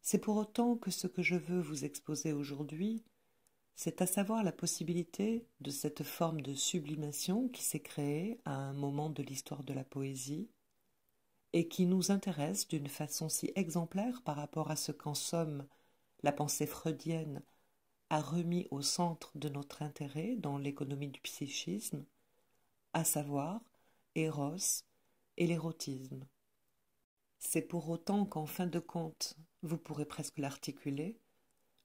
C'est pour autant que ce que je veux vous exposer aujourd'hui, c'est à savoir la possibilité de cette forme de sublimation qui s'est créée à un moment de l'histoire de la poésie et qui nous intéresse d'une façon si exemplaire par rapport à ce qu'en somme la pensée freudienne a remis au centre de notre intérêt dans l'économie du psychisme, à savoir Eros et l'érotisme. C'est pour autant qu'en fin de compte, vous pourrez presque l'articuler,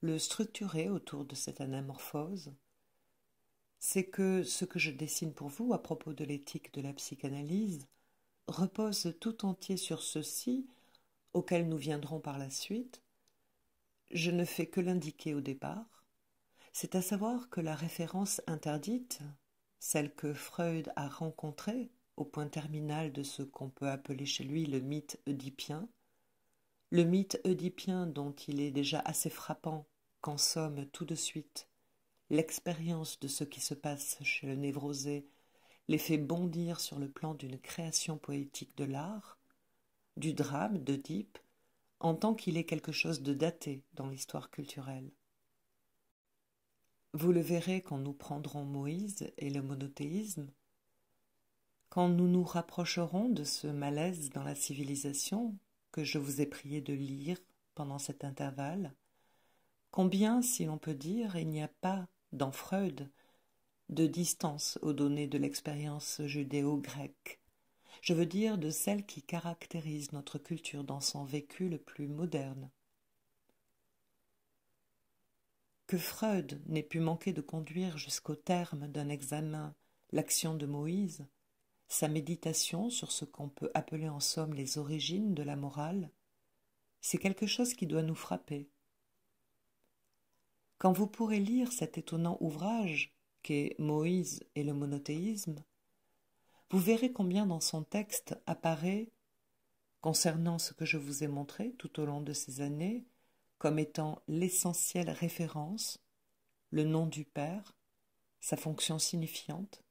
le structurer autour de cette anamorphose, c'est que ce que je dessine pour vous à propos de l'éthique de la psychanalyse repose tout entier sur ceci, auquel nous viendrons par la suite. Je ne fais que l'indiquer au départ, c'est à savoir que la référence interdite, celle que Freud a rencontrée au point terminal de ce qu'on peut appeler chez lui le mythe oedipien dont il est déjà assez frappant qu'en somme tout de suite l'expérience de ce qui se passe chez le névrosé les fait bondir sur le plan d'une création poétique de l'art, du drame d'Oedipe, en tant qu'il est quelque chose de daté dans l'histoire culturelle. Vous le verrez quand nous prendrons Moïse et le monothéisme, quand nous nous rapprocherons de ce malaise dans la civilisation que je vous ai prié de lire pendant cet intervalle, combien, si l'on peut dire, il n'y a pas, dans Freud, de distance aux données de l'expérience judéo-grecque, je veux dire de celle qui caractérise notre culture dans son vécu le plus moderne. Que Freud n'ait pu manquer de conduire jusqu'au terme d'un examen l'action de Moïse, sa méditation sur ce qu'on peut appeler en somme les origines de la morale, c'est quelque chose qui doit nous frapper. Quand vous pourrez lire cet étonnant ouvrage qu'est Moïse et le monothéisme, vous verrez combien dans son texte apparaît, concernant ce que je vous ai montré tout au long de ces années, comme étant l'essentielle référence, le nom du Père, sa fonction signifiante,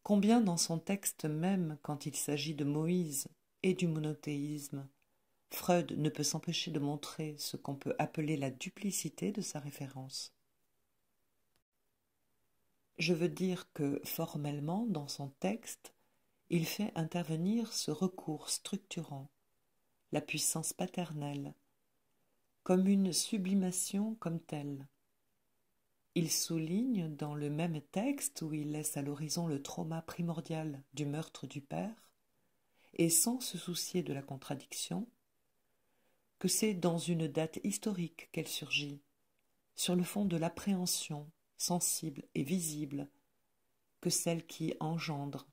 combien dans son texte même, quand il s'agit de Moïse et du monothéisme, Freud ne peut s'empêcher de montrer ce qu'on peut appeler la duplicité de sa référence. Je veux dire que, formellement, dans son texte, il fait intervenir ce recours structurant, la puissance paternelle, comme une sublimation comme telle. Il souligne dans le même texte où il laisse à l'horizon le trauma primordial du meurtre du père, et sans se soucier de la contradiction, que c'est dans une date historique qu'elle surgit, sur le fond de l'appréhension sensible et visible que celle qui engendre,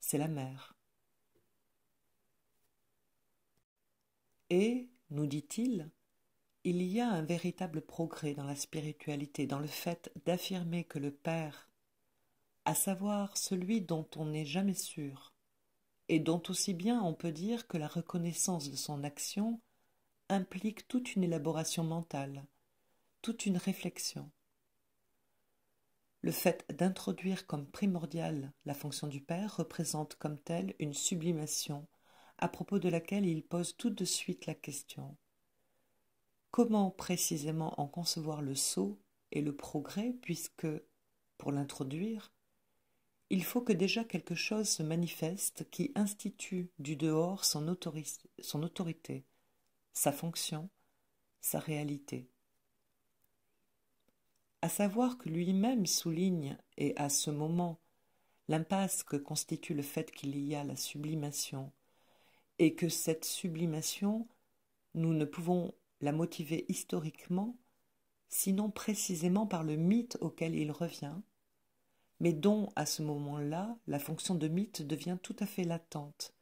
c'est la mère. Et, nous dit-il, il y a un véritable progrès dans la spiritualité, dans le fait d'affirmer que le Père, à savoir celui dont on n'est jamais sûr, et dont aussi bien on peut dire que la reconnaissance de son action implique toute une élaboration mentale, toute une réflexion. Le fait d'introduire comme primordiale la fonction du Père représente comme telle une sublimation à propos de laquelle il pose tout de suite la question. Comment précisément en concevoir le saut et le progrès puisque, pour l'introduire, il faut que déjà quelque chose se manifeste qui institue du dehors son autorité, sa fonction, sa réalité. À savoir que lui-même souligne, et à ce moment, l'impasse que constitue le fait qu'il y a la sublimation, et que cette sublimation, nous ne pouvons la motiver historiquement, sinon précisément par le mythe auquel il revient, mais dont, à ce moment-là, la fonction de mythe devient tout à fait latente.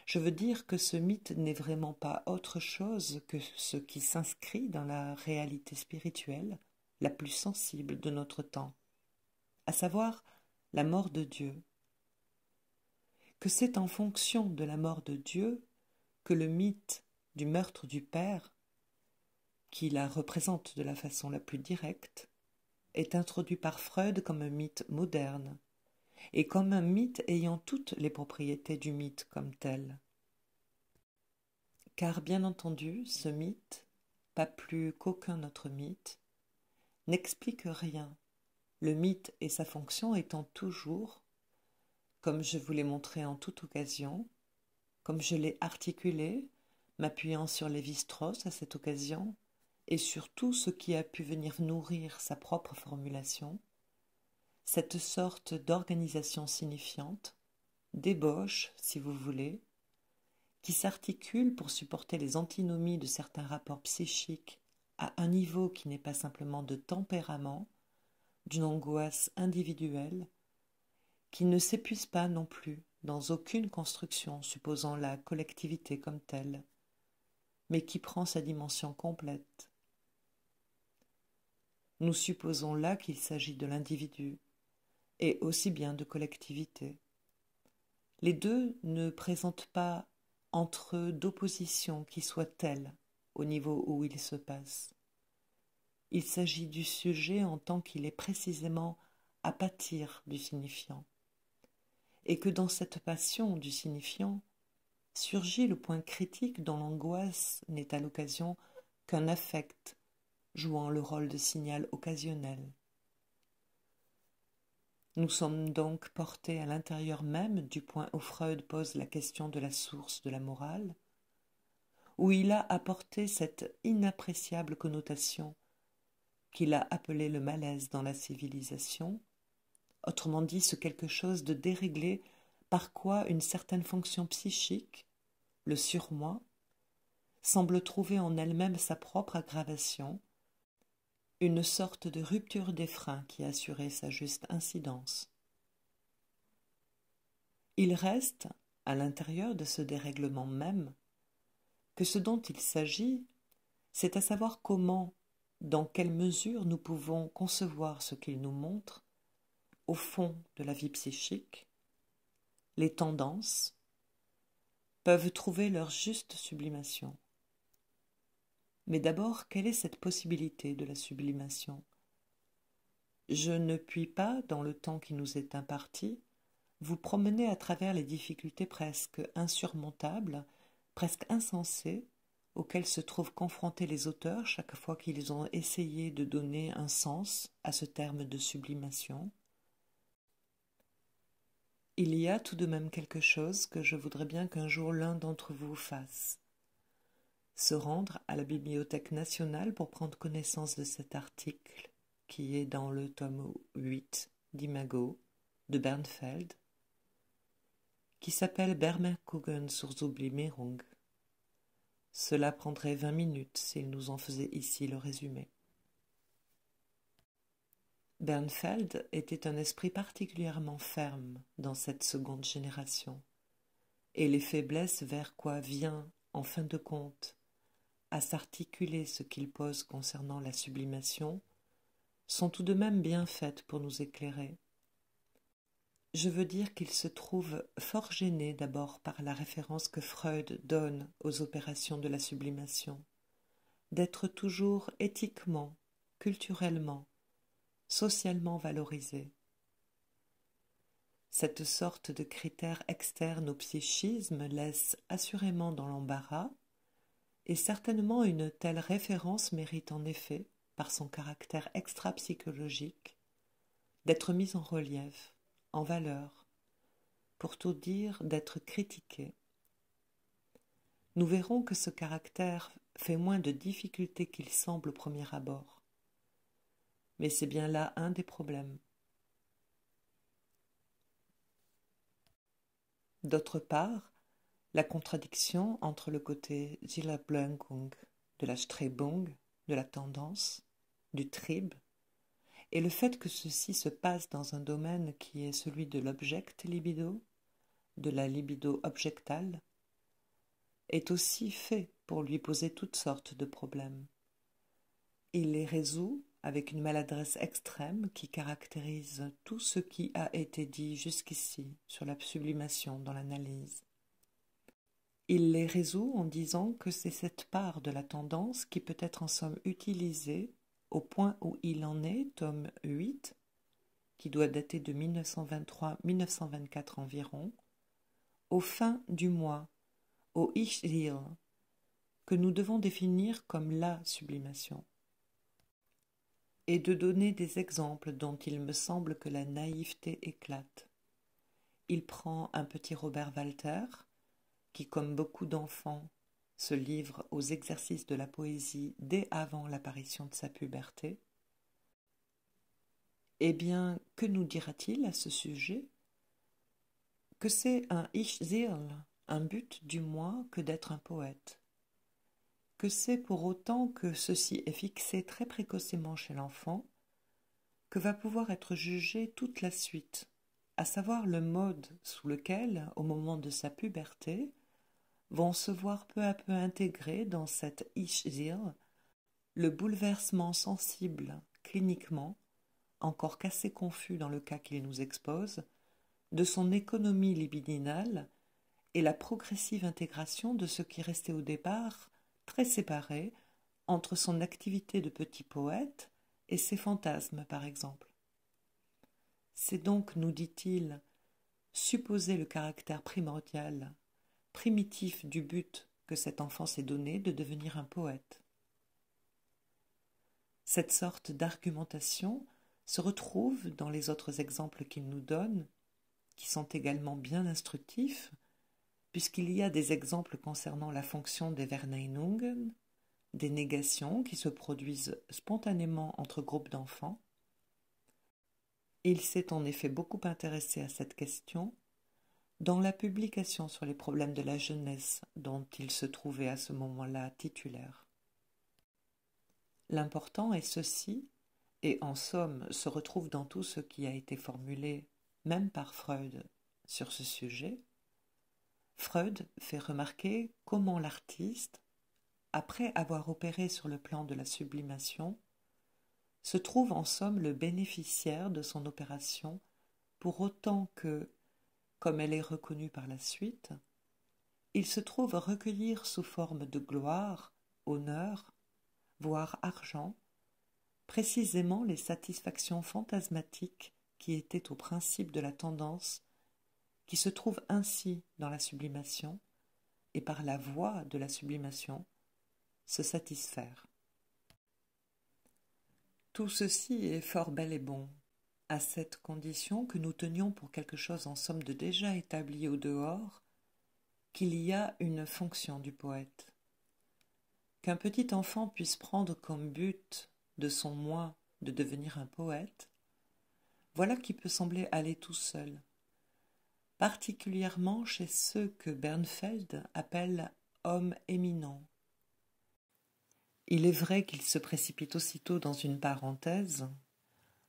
Je veux dire que ce mythe n'est vraiment pas autre chose que ce qui s'inscrit dans la réalité spirituelle la plus sensible de notre temps, à savoir la mort de Dieu. Que c'est en fonction de la mort de Dieu que le mythe du meurtre du Père, qui la représente de la façon la plus directe, est introduit par Freud comme un mythe moderne, et comme un mythe ayant toutes les propriétés du mythe comme tel. Car bien entendu, ce mythe, pas plus qu'aucun autre mythe, n'explique rien, le mythe et sa fonction étant toujours, comme je vous l'ai montré en toute occasion, comme je l'ai articulé, m'appuyant sur Lévi-Strauss à cette occasion, et sur tout ce qui a pu venir nourrir sa propre formulation, cette sorte d'organisation signifiante, d'ébauche, si vous voulez, qui s'articule pour supporter les antinomies de certains rapports psychiques à un niveau qui n'est pas simplement de tempérament, d'une angoisse individuelle, qui ne s'épuise pas non plus dans aucune construction supposant la collectivité comme telle, mais qui prend sa dimension complète. Nous supposons là qu'il s'agit de l'individu, et aussi bien de collectivité. Les deux ne présentent pas entre eux d'opposition qui soit telle au niveau où il se passe. Il s'agit du sujet en tant qu'il est précisément à pâtir du signifiant, et que dans cette passion du signifiant surgit le point critique dont l'angoisse n'est à l'occasion qu'un affect jouant le rôle de signal occasionnel. Nous sommes donc portés à l'intérieur même du point où Freud pose la question de la source de la morale, où il a apporté cette inappréciable connotation qu'il a appelée le malaise dans la civilisation, autrement dit ce quelque chose de déréglé par quoi une certaine fonction psychique, le surmoi, semble trouver en elle-même sa propre aggravation, une sorte de rupture des freins qui assurait sa juste incidence. Il reste, à l'intérieur de ce dérèglement même, que ce dont il s'agit, c'est à savoir comment, dans quelle mesure nous pouvons concevoir ce qu'il nous montre, au fond de la vie psychique, les tendances peuvent trouver leur juste sublimation. Mais d'abord, quelle est cette possibilité de la sublimation? Je ne puis pas, dans le temps qui nous est imparti, vous promener à travers les difficultés presque insurmontables, presque insensées, auxquelles se trouvent confrontés les auteurs chaque fois qu'ils ont essayé de donner un sens à ce terme de sublimation. Il y a tout de même quelque chose que je voudrais bien qu'un jour l'un d'entre vous fasse. Se rendre à la Bibliothèque nationale pour prendre connaissance de cet article qui est dans le tome 8 d'Imago de Bernfeld, qui s'appelle Bermerkungen zur Sublimierung. Cela prendrait 20 minutes s'il nous en faisait ici le résumé. Bernfeld était un esprit particulièrement ferme dans cette seconde génération, et les faiblesses vers quoi vient, en fin de compte, à s'articuler ce qu'il pose concernant la sublimation, sont tout de même bien faites pour nous éclairer. Je veux dire qu'il se trouve fort gêné d'abord par la référence que Freud donne aux opérations de la sublimation, d'être toujours éthiquement, culturellement, socialement valorisé. Cette sorte de critère externe au psychisme laisse assurément dans l'embarras, et certainement une telle référence mérite en effet, par son caractère extra-psychologique, d'être mise en relief, en valeur, pour tout dire d'être critiquée. Nous verrons que ce caractère fait moins de difficultés qu'il semble au premier abord. Mais c'est bien là un des problèmes. D'autre part, la contradiction entre le côté Zielablenkung de la Strebung, de la tendance, du Trieb, et le fait que ceci se passe dans un domaine qui est celui de l'object libido, de la libido objectale, est aussi fait pour lui poser toutes sortes de problèmes. Il les résout avec une maladresse extrême qui caractérise tout ce qui a été dit jusqu'ici sur la sublimation dans l'analyse. Il les résout en disant que c'est cette part de la tendance qui peut être en somme utilisée au point où il en est, tome 8, qui doit dater de 1923-1924 environ, aux fins du mois, au Ich-Ziel, que nous devons définir comme la sublimation, et de donner des exemples dont il me semble que la naïveté éclate. Il prend un petit Robert Walter, qui, comme beaucoup d'enfants, se livre aux exercices de la poésie dès avant l'apparition de sa puberté. Eh bien, que nous dira-t-il à ce sujet? Que c'est un Ich-Ziel, un but du moins que d'être un poète. Que c'est pour autant que ceci est fixé très précocement chez l'enfant, que va pouvoir être jugée toute la suite, à savoir le mode sous lequel, au moment de sa puberté, vont se voir peu à peu intégrer dans cette Ich-Ziel le bouleversement sensible, cliniquement, encore qu'assez confus dans le cas qu'il nous expose, de son économie libidinale et la progressive intégration de ce qui restait au départ très séparé entre son activité de petit poète et ses fantasmes, par exemple. C'est donc, nous dit-il, supposer le caractère primordial, primitif du but que cet enfant s'est donné de devenir un poète. Cette sorte d'argumentation se retrouve dans les autres exemples qu'il nous donne, qui sont également bien instructifs, puisqu'il y a des exemples concernant la fonction des Verneinungen, des négations qui se produisent spontanément entre groupes d'enfants. Il s'est en effet beaucoup intéressé à cette question dans la publication sur les problèmes de la jeunesse dont il se trouvait à ce moment-là titulaire. L'important est ceci, et en somme se retrouve dans tout ce qui a été formulé, même par Freud, sur ce sujet. Freud fait remarquer comment l'artiste, après avoir opéré sur le plan de la sublimation, se trouve en somme le bénéficiaire de son opération pour autant que, comme elle est reconnue par la suite, il se trouve recueillir sous forme de gloire, honneur, voire argent, précisément les satisfactions fantasmatiques qui étaient au principe de la tendance, qui se trouve ainsi dans la sublimation, et par la voie de la sublimation, se satisfaire. Tout ceci est fort bel et bon, à cette condition que nous tenions pour quelque chose en somme de déjà établi au dehors, qu'il y a une fonction du poète. Qu'un petit enfant puisse prendre comme but de son moi de devenir un poète, voilà qui peut sembler aller tout seul, particulièrement chez ceux que Bernfeld appelle hommes éminents. Il est vrai qu'il se précipite aussitôt dans une parenthèse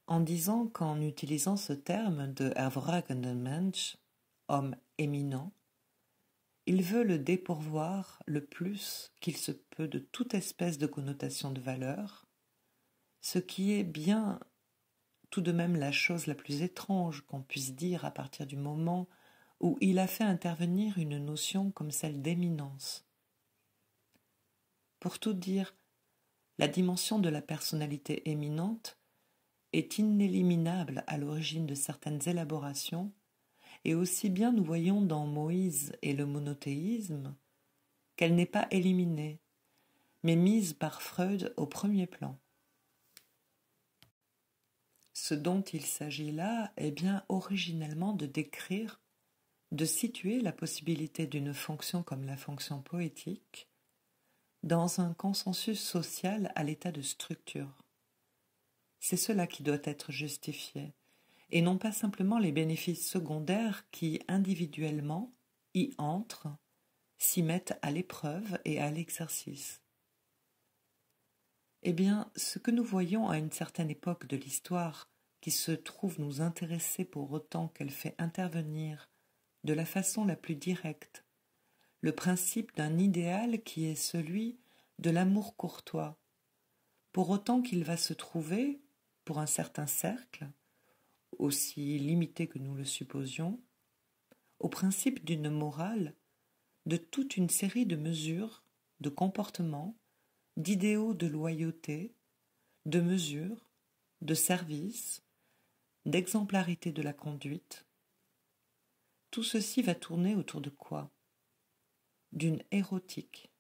en disant qu'en utilisant ce terme de hervorragender Mensch, homme éminent, il veut le dépourvoir le plus qu'il se peut de toute espèce de connotation de valeur, ce qui est bien tout de même la chose la plus étrange qu'on puisse dire à partir du moment où il a fait intervenir une notion comme celle d'éminence. Pour tout dire, la dimension de la personnalité éminente est inéliminable à l'origine de certaines élaborations, et aussi bien nous voyons dans Moïse et le monothéisme qu'elle n'est pas éliminée, mais mise par Freud au premier plan. Ce dont il s'agit là est bien originellement de décrire, de situer la possibilité d'une fonction comme la fonction poétique dans un consensus social à l'état de structure. C'est cela qui doit être justifié, et non pas simplement les bénéfices secondaires qui, individuellement, y entrent, s'y mettent à l'épreuve et à l'exercice. Eh bien, ce que nous voyons à une certaine époque de l'histoire, qui se trouve nous intéresser pour autant qu'elle fait intervenir, de la façon la plus directe, le principe d'un idéal qui est celui de l'amour courtois, pour autant qu'il va se trouver, pour un certain cercle, aussi limité que nous le supposions, au principe d'une morale, de toute une série de mesures, de comportements, d'idéaux de loyauté, de mesures, de services, d'exemplarité de la conduite. Tout ceci va tourner autour de quoi? D'une érotique.